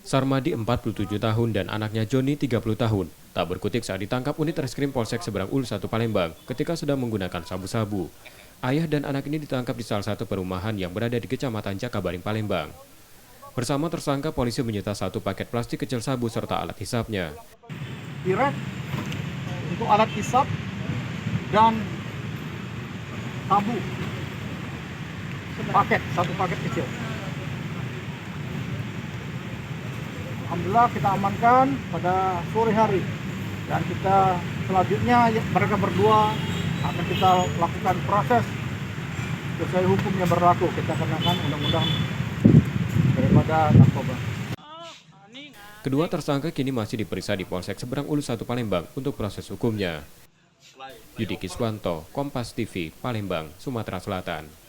Sarmadi 47 tahun dan anaknya Joni 30 tahun tak berkutik saat ditangkap unit reskrim Polsek Seberang Ulu 1 Palembang ketika sedang menggunakan sabu-sabu. Ayah dan anak ini ditangkap di salah satu perumahan yang berada di Kecamatan Jakabaring, Palembang. Bersama tersangka, polisi menyita 1 paket plastik kecil sabu serta alat hisapnya. Direk untuk alat hisap dan sabu satu paket kecil. Alhamdulillah kita amankan pada sore hari dan kita selanjutnya mereka berdua akan kita lakukan proses sesuai hukum yang berlaku. Kita kenakan undang-undang daripada narkoba. Kedua tersangka kini masih diperiksa di Polsek Seberang Ulu 1 Palembang untuk proses hukumnya. Yudi Kiswanto, Kompas TV, Palembang, Sumatera Selatan.